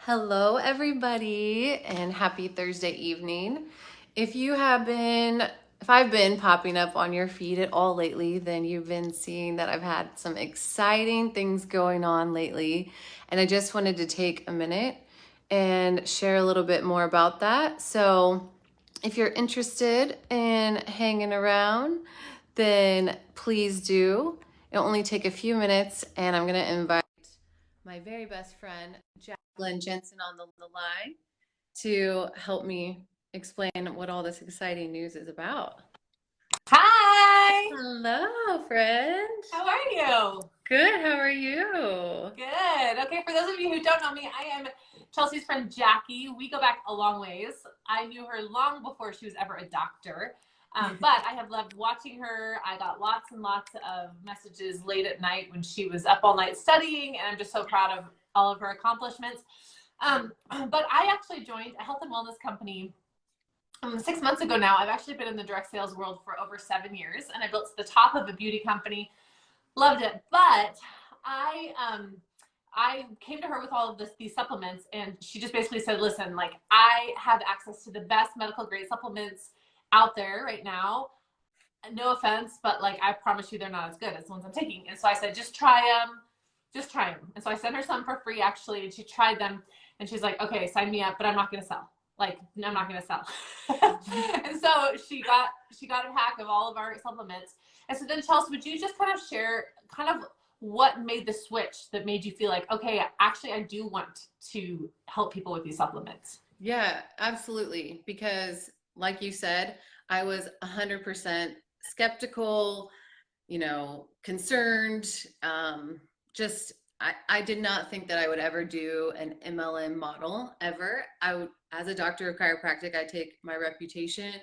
Hello, everybody, and happy Thursday evening. If I've been popping up on your feed at all lately, then you've been seeing that I've had some exciting things going on lately. And I just wanted to take a minute and share a little bit more about that. So, if you're interested in hanging around, then please do. It'll only take a few minutes, and I'm going to invite my very best friend, Jacqueline Jensen, on the line to help me explain what all this exciting news is about. Hi, Hello, friend. how are you? Good, how are you? Good. Okay, for those of you who don't know me, I am Chelsea's friend Jackie. We go back a long ways. I knew her long before she was ever a doctor, but I have loved watching her. I got lots and lots of messages late at night when she was up all night studying, and I'm just so proud of all of her accomplishments. But I actually joined a health and wellness company 6 months ago now. I've actually been in the direct sales world for over 7 years, and I built to the top of a beauty company. Loved it, but I came to her with all of these supplements, and she just basically said, "Listen, like I have access to the best medical grade supplements out there right now. No offense, but like I promise you, they're not as good as the ones I'm taking." And so I said, just try them. And so I sent her some for free actually, and she tried them, and she's like, "Okay, sign me up, but I'm not going to sell. Like I'm not going to sell." And so she got a pack of all of our supplements. And so then, Chelsea, would you just kind of share kind of what made the switch that made you feel like, okay, actually, I do want to help people with these supplements? Yeah, absolutely. Because, like you said, I was 100% skeptical, concerned. Just I did not think that I would ever do an MLM model ever. As a doctor of chiropractic, I take my reputation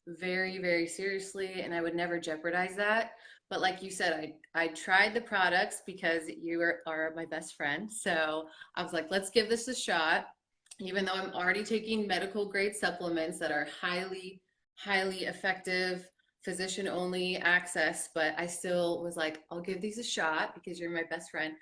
very, very seriously, and I would never jeopardize that. But like you said, I tried the products because are my best friend. So I was like, let's give this a shot. Even though I'm already taking medical grade supplements that are highly, highly effective, physician only access, but I still was like, I'll give these a shot because you're my best friend.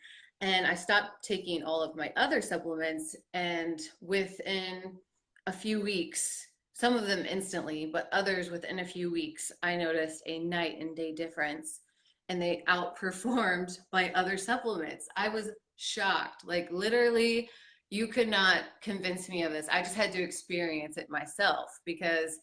And I stopped taking all of my other supplements, and within a few weeks, some of them instantly, but others within a few weeks, I noticed a night and day difference, and they outperformed my other supplements. I was shocked. Like literally, you could not convince me of this. I just had to experience it myself because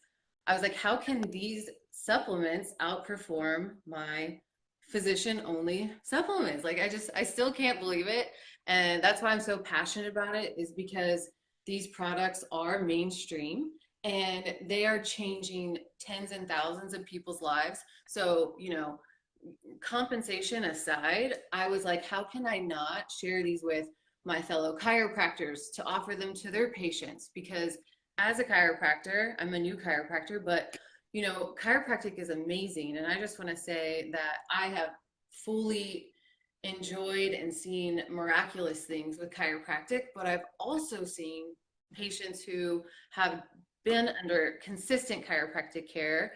I was like, how can these supplements outperform my physician only supplements? Like I still can't believe it. And that's why I'm so passionate about it, is because these products are mainstream and they are changing tens and thousands of people's lives. So, compensation aside, I was like, how can I not share these with my fellow chiropractors to offer them to their patients? Because as a chiropractor, I'm a new chiropractor, but chiropractic is amazing. And I just want to say that I have fully enjoyed and seen miraculous things with chiropractic, but I've also seen patients who have been under consistent chiropractic care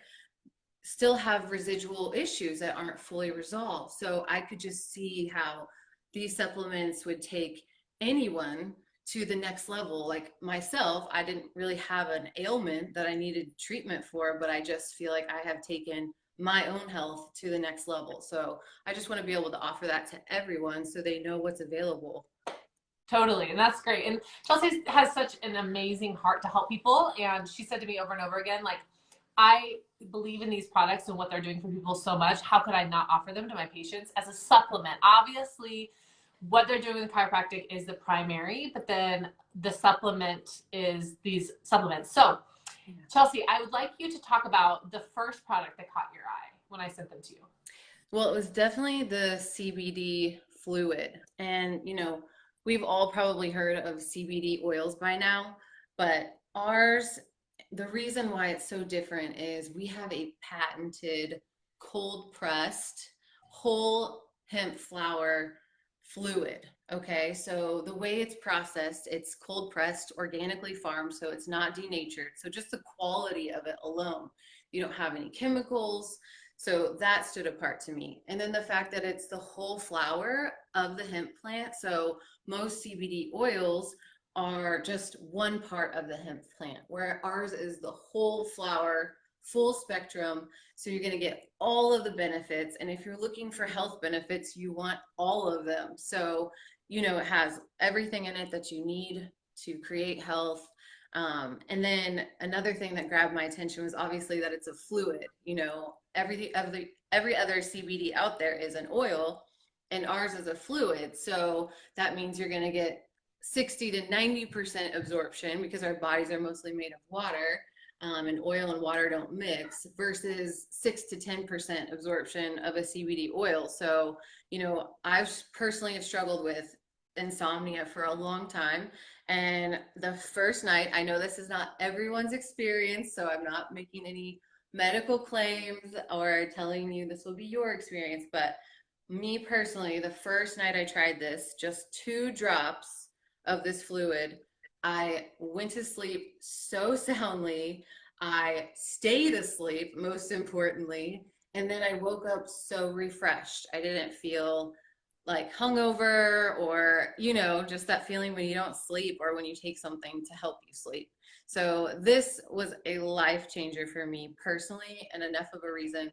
still have residual issues that aren't fully resolved. So I could just see how these supplements would take anyone to the next level. Like myself, I didn't really have an ailment that I needed treatment for, but I just feel like I have taken my own health to the next level. So I just want to be able to offer that to everyone so they know what's available. Totally, and that's great. And Chelsea has such an amazing heart to help people, and she said to me over and over again, like, I believe in these products and what they're doing for people so much. How could I not offer them to my patients as a supplement? Obviously, what they're doing with chiropractic is the primary, but then the supplement is these supplements. So, Chelsea, I would like you to talk about the first product that caught your eye when I sent them to you. Well, it was definitely the CBD fluid. And, we've all probably heard of CBD oils by now, but ours, the reason why it's so different is we have a patented cold pressed whole hemp flower fluid. Okay, so the way it's processed, it's cold pressed, organically farmed, so it's not denatured. So just the quality of it alone, you don't have any chemicals. So that stood apart to me. And then the fact that it's the whole flower of the hemp plant. So most CBD oils are just one part of the hemp plant, where ours is the whole flower, full spectrum. So you're going to get all of the benefits. And if you're looking for health benefits, you want all of them. So, you know, it has everything in it that you need to create health. And then another thing that grabbed my attention was obviously that it's a fluid. You know, every other CBD out there is an oil, and ours is a fluid. So that means you're going to get 60 to 90% absorption, because our bodies are mostly made of water, and oil and water don't mix, versus 6 to 10% absorption of a CBD oil. So, you know, I personally have struggled with insomnia for a long time. And the first night, I know this is not everyone's experience, so I'm not making any medical claims or telling you this will be your experience, but me personally, the first night I tried this, just 2 drops of this fluid, I went to sleep so soundly. I stayed asleep, most importantly, and then I woke up so refreshed. I didn't feel like hungover, or, you know, just that feeling when you don't sleep or when you take something to help you sleep. So this was a life changer for me personally, and enough of a reason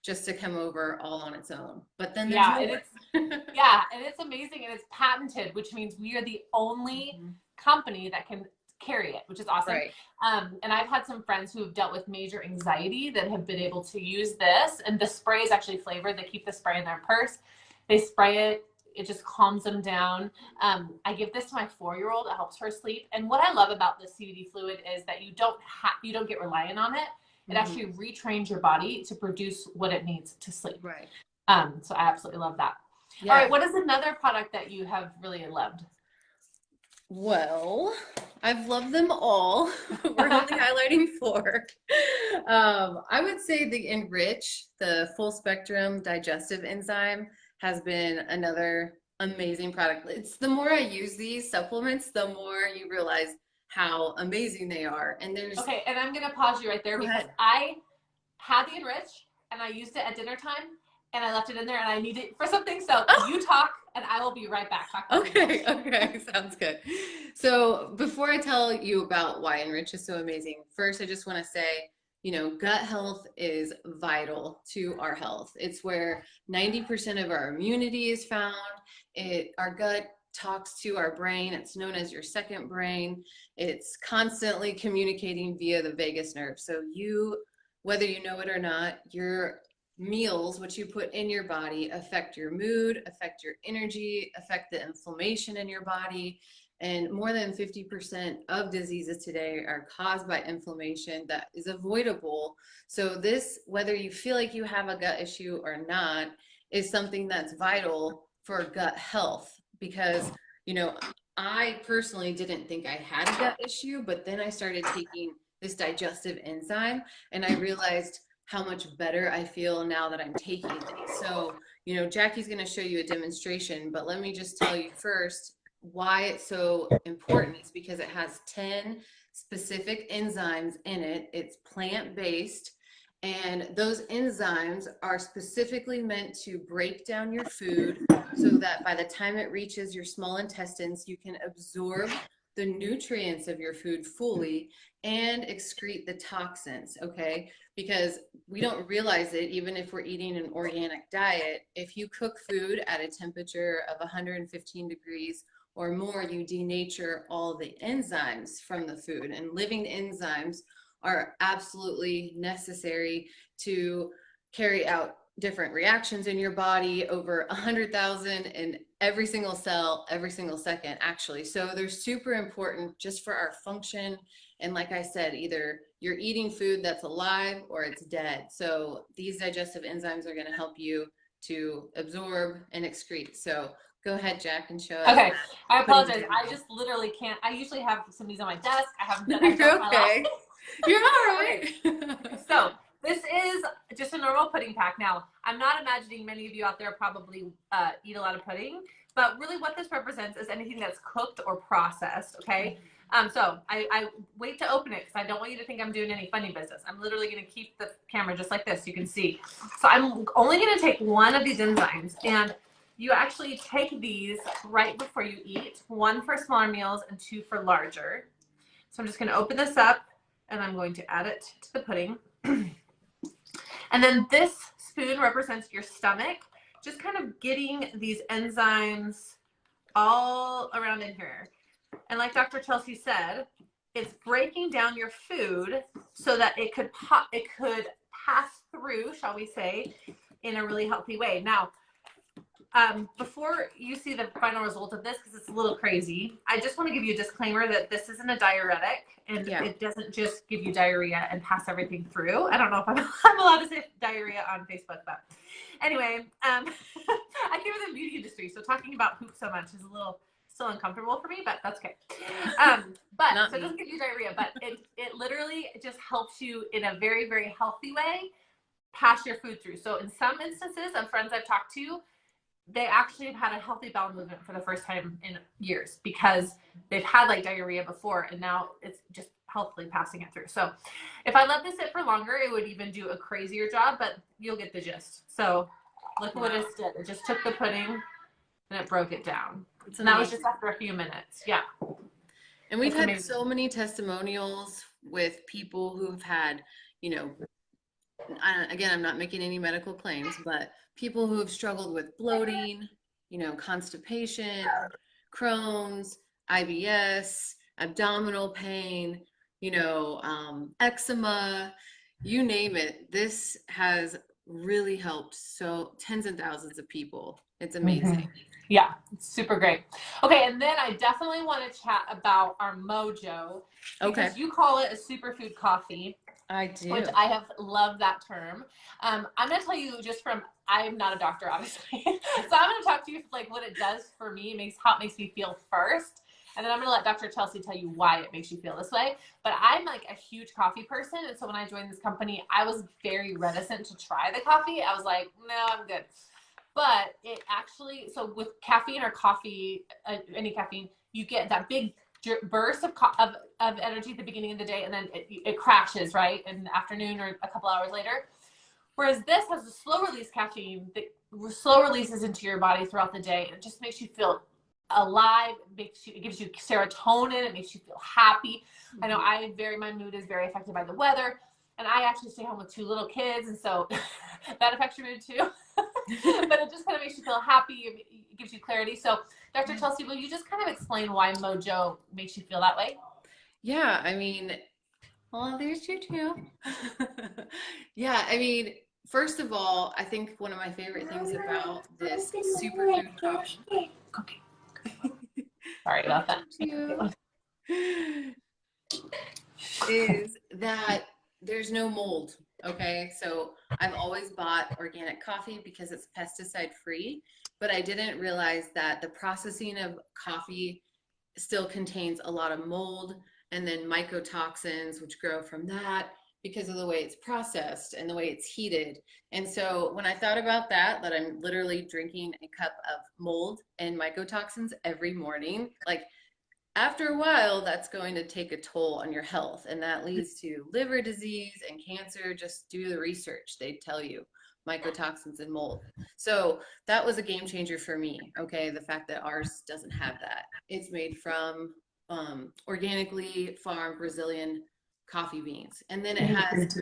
just to come over all on its own. But then there's Yeah, and more. it's yeah, and it's amazing, and it's patented, which means we are the only company that can carry it, which is awesome. Right. And I've had some friends who have dealt with major anxiety that have been able to use this, and the spray is actually flavored. They keep the spray in their purse. They spray it. It just calms them down. I give this to my 4-year-old. It helps her sleep. And what I love about the CBD fluid is that you don't get reliant on it. It actually retrains your body to produce what it needs to sleep. Right. So I absolutely love that. Yeah. All right, what is another product that you have really loved? Well, I've loved them all. We're only highlighting 4. I would say the Enrich, the full spectrum digestive enzyme, has been another amazing product. It's the more I use these supplements, the more you realize how amazing they are. And there's Okay, and I'm gonna pause you right there because I had the Enrich and I used it at dinner time and I left it in there and I need it for something. So you talk and I will be right back. Okay, sounds good. So before I tell you about why Enrich is so amazing, first I just want to say, you know, gut health is vital to our health. It's where 90% of our immunity is found. Our gut talks to our brain. It's known as your second brain. It's constantly communicating via the vagus nerve. So whether you know it or not, your meals, what you put in your body, affect your mood, affect your energy, affect the inflammation in your body. And more than 50% of diseases today are caused by inflammation that is avoidable. So this, whether you feel like you have a gut issue or not, is something that's vital for gut health. Because, you know, I personally didn't think I had a gut issue, but then I started taking this digestive enzyme and I realized how much better I feel now that I'm taking these. So, you know, Jackie's going to show you a demonstration, but let me just tell you first why it's so important. Is because it has 10 specific enzymes in it. It's plant-based, and those enzymes are specifically meant to break down your food so that by the time it reaches your small intestines, you can absorb the nutrients of your food fully and excrete the toxins, okay? Because we don't realize it, even if we're eating an organic diet. If you cook food at a temperature of 115 degrees or more, you denature all the enzymes from the food. And living enzymes are absolutely necessary to carry out different reactions in your body, over 100,000 in every single cell, every single second, actually. So they're super important just for our function. And like I said, either you're eating food that's alive or it's dead. So these digestive enzymes are going to help you to absorb and excrete. So go ahead, Jack, and show us. Okay, I apologize. I just literally can't. I usually have some of these on my desk. I haven't done it. You're okay. You're all right. So this is just a normal pudding pack. Now, I'm not imagining many of you out there probably eat a lot of pudding, but really what this represents is anything that's cooked or processed, okay? So I wait to open it because I don't want you to think I'm doing any funny business. I'm literally going to keep the camera just like this. You can see. So I'm only going to take one of these enzymes, and you actually take these right before you eat, 1 for smaller meals and 2 for larger. So I'm just going to open this up and I'm going to add it to the pudding. And then this spoon represents your stomach, just kind of getting these enzymes all around in here. And like Dr. Chelsea said, it's breaking down your food so that it could pass through, shall we say, in a really healthy way. Now, before you see the final result of this, because it's a little crazy, I just want to give you a disclaimer that this isn't a diuretic, and it doesn't just give you diarrhea and pass everything through. I don't know if I'm allowed to say diarrhea on Facebook, but anyway, I came from the beauty industry, so talking about poop so much is a little still uncomfortable for me, but that's okay. But so it doesn't give you diarrhea, but it literally just helps you in a very, very healthy way pass your food through. So in some instances of friends I've talked to, they actually have had a healthy bowel movement for the first time in years because they've had like diarrhea before, and now it's just healthily passing it through. So if I let this sit for longer, it would even do a crazier job, but you'll get the gist. So look what it did. It just took the pudding and it broke it down. And that was just after a few minutes. Yeah. And we've had so many testimonials with people who have had, you know, again, I'm not making any medical claims, but people who have struggled with bloating, you know, constipation, Crohn's, IBS, abdominal pain, you know, eczema, you name it. This has really helped so tens and thousands of people. It's amazing. Yeah, it's super great. Okay, and then I definitely want to chat about our Mojo, because you call it a superfood coffee. I do. Which I have loved that term. I'm going to tell you just from, I'm not a doctor, obviously. So I'm going to talk to you like what it does for me, how it makes me feel first. And then I'm going to let Dr. Chelsea tell you why it makes you feel this way. But I'm like a huge coffee person. And so when I joined this company, I was very reticent to try the coffee. I was like, no, I'm good. But it actually, so with caffeine or coffee, any caffeine, you get that big burst of energy at the beginning of the day, and then it crashes right in the afternoon or a couple hours later. Whereas this has a slow release caffeine that slow releases into your body throughout the day, and it just makes you feel alive. It gives you serotonin. It makes you feel happy. I know my mood is very affected by the weather, and I actually stay home with 2 little kids, and so that affects your mood too. But it just kind of makes you feel happy. It gives you clarity. So Dr. Chelsea, will you just kind of explain why Mojo makes you feel that way? Yeah, I mean, well, there's you too. Yeah, I mean, first of all, I think one of my favorite things about this superfood coffee. Sorry about that. Is that there's no mold. Okay, so I've always bought organic coffee because it's pesticide free, but I didn't realize that the processing of coffee still contains a lot of mold and then mycotoxins, which grow from that because of the way it's processed and the way it's heated. And so when I thought about that I'm literally drinking a cup of mold and mycotoxins every morning, like after a while, that's going to take a toll on your health, and that leads to liver disease and cancer. Just do the research. They tell you mycotoxins and mold. So that was a game changer for me. Okay, the fact that ours doesn't have that. It's made from organically farmed Brazilian coffee beans, and then it has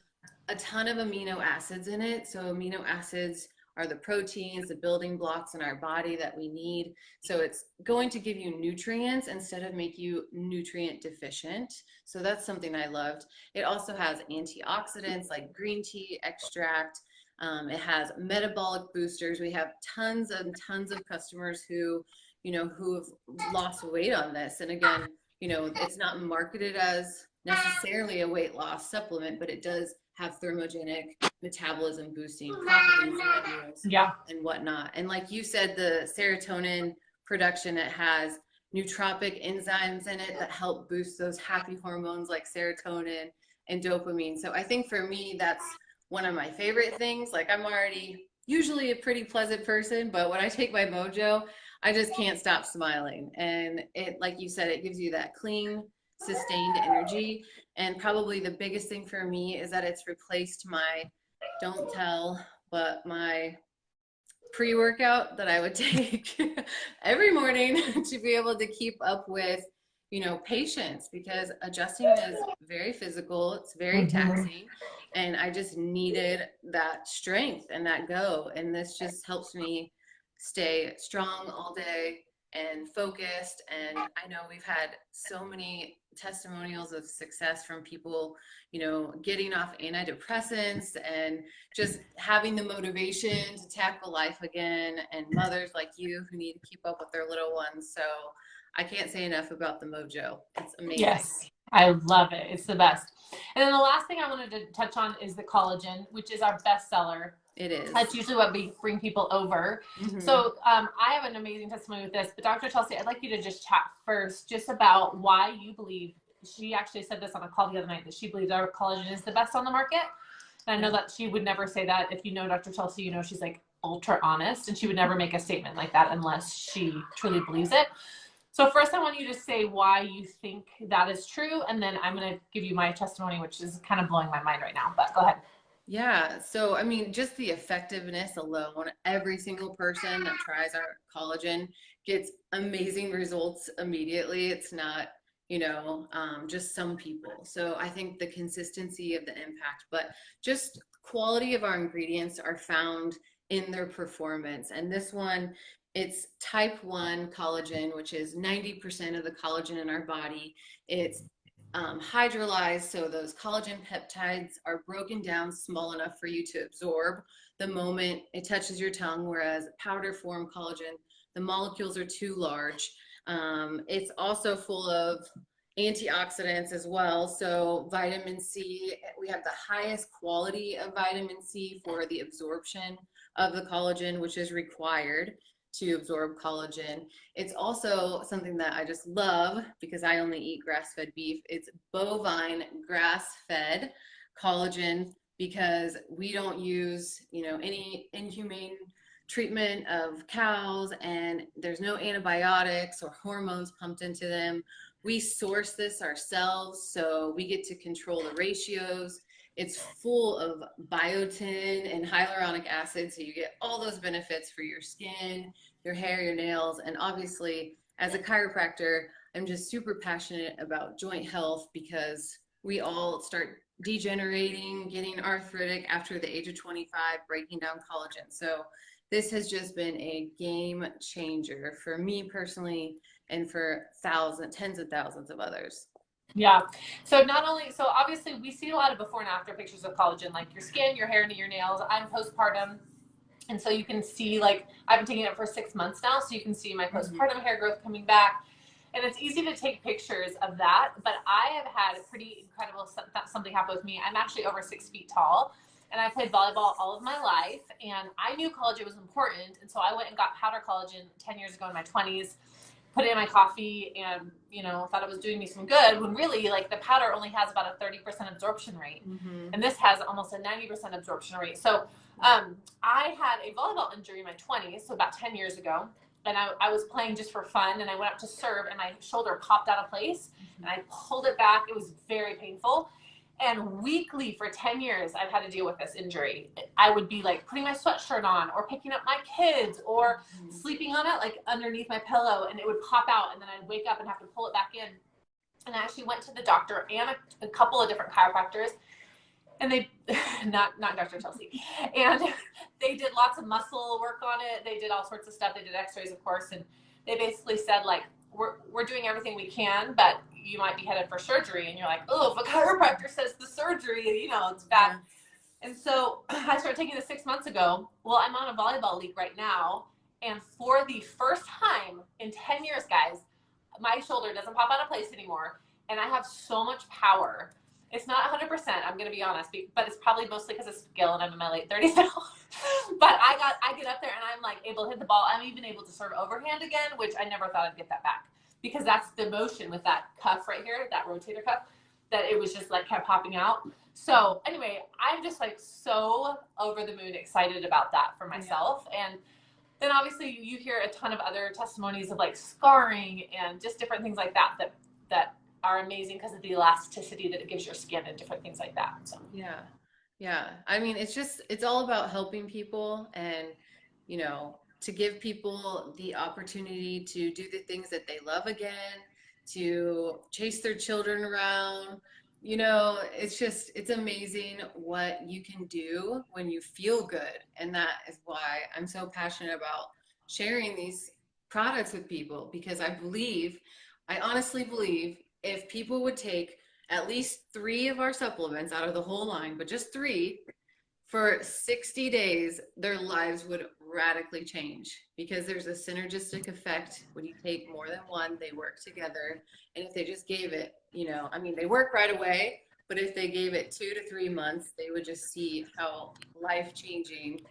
a ton of amino acids in it. So amino acids are the proteins, the building blocks in our body that we need. So it's going to give you nutrients instead of make you nutrient deficient. So that's something I loved. It also has antioxidants like green tea extract. It has metabolic boosters. We have tons and tons of customers who, you know, who have lost weight on this. And again, you know, it's not marketed as necessarily a weight loss supplement, but it does have thermogenic metabolism boosting properties and whatnot. And like you said, the serotonin production, it has nootropic enzymes in it that help boost those happy hormones like serotonin and dopamine. So I think for me, that's one of my favorite things. Like I'm already usually a pretty pleasant person, but when I take my Mojo, I just can't stop smiling. And it, like you said, it gives you that clean, sustained energy. And probably the biggest thing for me is that it's replaced my, don't tell, but my pre-workout that I would take every morning to be able to keep up with, patience, because adjusting is very physical, it's very Mhm. taxing, and I just needed that strength and that go. And this just helps me stay strong all day and focused. And I know we've had so many testimonials of success from people, getting off antidepressants and just having the motivation to tackle life again, and mothers like you who need to keep up with their little ones. So I can't say enough about the mojo. It's amazing. Yes, I love it. It's the best. And then the last thing I wanted to touch on is the collagen, which is our best seller. It is. That's usually what we bring people over. Mm-hmm. So I have an amazing testimony with this, but Dr. Chelsea, I'd like you to just chat first just about why you believe, she actually said this on a call the other night, that she believes our collagen is the best on the market. And I know Yeah. that she would never say that. If you know Dr. Chelsea, you know she's like ultra honest, and she would never make a statement like that unless she truly believes it. So first I want you to say why you think that is true, and then I'm going to give you my testimony, which is kind of blowing my mind right now, but go ahead. Yeah. So, I mean, just the effectiveness alone, every single person that tries our collagen gets amazing results immediately. It's not, just some people. So I think the consistency of the impact, but just quality of our ingredients are found in their performance. And this one, it's type 1 collagen, which is 90% of the collagen in our body. It's hydrolyzed, so those collagen peptides are broken down small enough for you to absorb the moment it touches your tongue, whereas powder form collagen, the molecules are too large. It's also full of antioxidants as well. So vitamin C, we have the highest quality of vitamin C for the absorption of the collagen, which is required to absorb collagen. It's also something that I just love because I only eat grass-fed beef. It's bovine grass-fed collagen because we don't use, any inhumane treatment of cows, and there's no antibiotics or hormones pumped into them. We source this ourselves, so we get to control the ratios. It's full of biotin and hyaluronic acid, so you get all those benefits for your skin, your hair, your nails, and obviously, as a chiropractor, I'm just super passionate about joint health because we all start degenerating, getting arthritic after the age of 25, breaking down collagen. So this has just been a game changer for me personally and for thousands, tens of thousands of others. Yeah. So not only, so obviously we see a lot of before and after pictures of collagen, like your skin, your hair, and your nails. I'm postpartum. And so you can see, like, I've been taking it for 6 months now. So you can see my postpartum hair growth coming back. And it's easy to take pictures of that. But I have had a pretty incredible, something happen with me. I'm actually over 6 feet tall. And I played volleyball all of my life. And I knew collagen was important. And so I went and got powder collagen 10 years ago in my 20s, put it in my coffee, and thought it was doing me some good, when really, like, the powder only has about a 30% absorption rate, and this has almost a 90% absorption rate. So I had a volleyball injury in my 20s, so about 10 years ago, and I was playing just for fun, and I went up to serve, and my shoulder popped out of place, and I pulled it back. It was very painful. And weekly for 10 years, I've had to deal with this injury. I would be like putting my sweatshirt on or picking up my kids or sleeping on it, like underneath my pillow, and it would pop out, and then I'd wake up and have to pull it back in. And I actually went to the doctor and a couple of different chiropractors, and they, not Dr. Chelsea, and they did lots of muscle work on it. They did all sorts of stuff. They did x-rays, of course, and they basically said, like, we're doing everything we can, but you might be headed for surgery. And you're like, oh, if a chiropractor says the surgery, it's bad. Yeah. And so I started taking this 6 months ago. Well, I'm on a volleyball league right now, and for the first time in 10 years, guys, my shoulder doesn't pop out of place anymore, and I have so much power. It's not 100%, I'm going to be honest, but it's probably mostly because of skill, and I'm in my late 30s now. But I get up there, and I'm like able to hit the ball. I'm even able to serve overhand again, which I never thought I'd get that back, because that's the motion with that cuff right here, that rotator cuff, that it was just like kept popping out. So anyway, I'm just like so over the moon excited about that for myself. Yeah. And then obviously you hear a ton of other testimonies of like scarring and just different things like that are amazing because of the elasticity that it gives your skin and different things like that. So yeah. I mean, it's all about helping people, and you know, to give people the opportunity to do the things that they love again, to chase their children around. You know, it's just, it's amazing what you can do when you feel good. And that is why I'm so passionate about sharing these products with people, because I honestly believe if people would take at least three of our supplements out of the whole line, but just three, for 60 days, their lives would radically change, because there's a synergistic effect. When you take more than one, they work together. And if they just gave it, you know, I mean, they work right away, but if they gave it 2 to 3 months, they would just see how life changing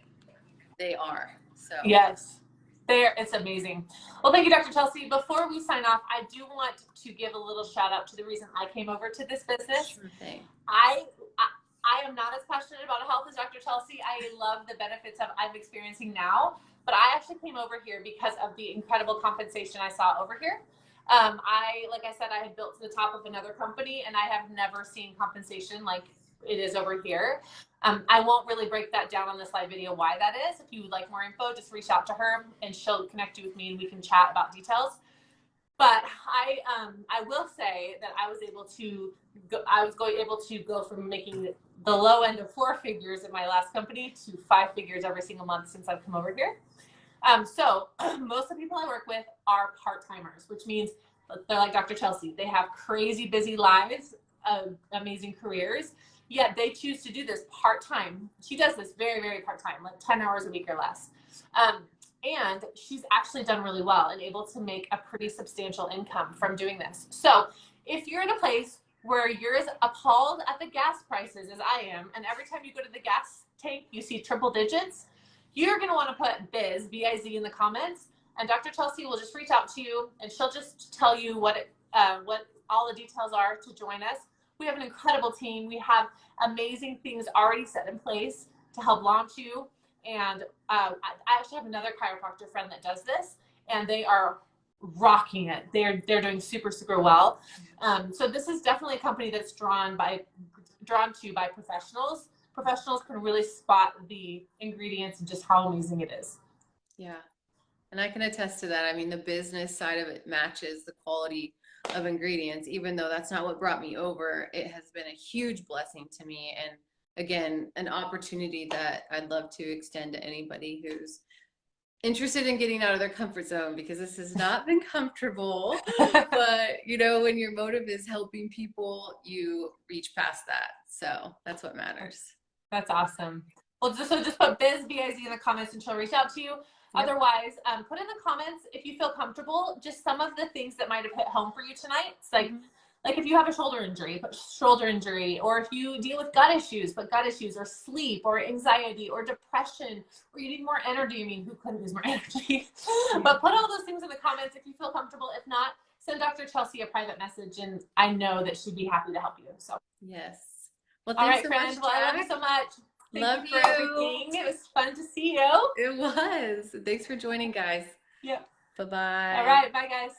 they are. So, Yes. There, it's amazing. Well, thank you, Dr. Chelsea. Before we sign off, I do want to give a little shout out to the reason I came over to this business. sure thing. I am not as passionate about health as Dr. Chelsea. I love the benefits of I'm experiencing now, but I actually came over here because of the incredible compensation I saw over here. Like I said, I had built to the top of another company, and I have never seen compensation like it is over here. I won't really break that down on this live video why that is. If you would like more info, just reach out to her and she'll connect you with me and we can chat about details. But I will say that I was able to go from making the low end of 4 figures in my last company to 5 figures every single month since I've come over here. So most of the people I work with are part-timers, which means they're like Dr. Chelsea. They have crazy busy lives, amazing careers, yet they choose to do this part-time. She does this very, very part-time, like 10 hours a week or less. And she's actually done really well and able to make a pretty substantial income from doing this. So if you're in a place where you're as appalled at the gas prices as I am, and every time you go to the gas tank, you see triple digits, you're going to want to put Biz, B-I-Z, in the comments, and Dr. Chelsea will just reach out to you, and she'll just tell you what all the details are to join us. We have an incredible team. We have amazing things already set in place to help launch you. And I actually have another chiropractor friend that does this, and they are rocking it. They're doing super, super well. So this is definitely a company that's drawn to by professionals. Professionals can really spot the ingredients and just how amazing it is. Yeah. And I can attest to that. I mean, the business side of it matches the quality of ingredients. Even though that's not what brought me over, it has been a huge blessing to me. And again, an opportunity that I'd love to extend to anybody who's interested in getting out of their comfort zone, because this has not been comfortable. But you know, when your motive is helping people, you reach past that. So that's what matters. That's awesome. Well, just put Biz, B-I-Z, in the comments and she'll reach out to you. Yep. Otherwise, put in the comments, if you feel comfortable, just some of the things that might have hit home for you tonight. It's like if you have a shoulder injury, put shoulder injury, or if you deal with gut issues, or sleep, or anxiety, or depression, or you need more energy. I mean, who couldn't use more energy? But put all those things in the comments if you feel comfortable. If not, send Dr. Chelsea a private message, and I know that she'd be happy to help you. So yes. Well, all thanks right, so friends. much, Well, I love you so much. Thank you for everything. It was fun to see you. It was. Thanks for joining, guys. Yep. Bye-bye. All right. Bye, guys.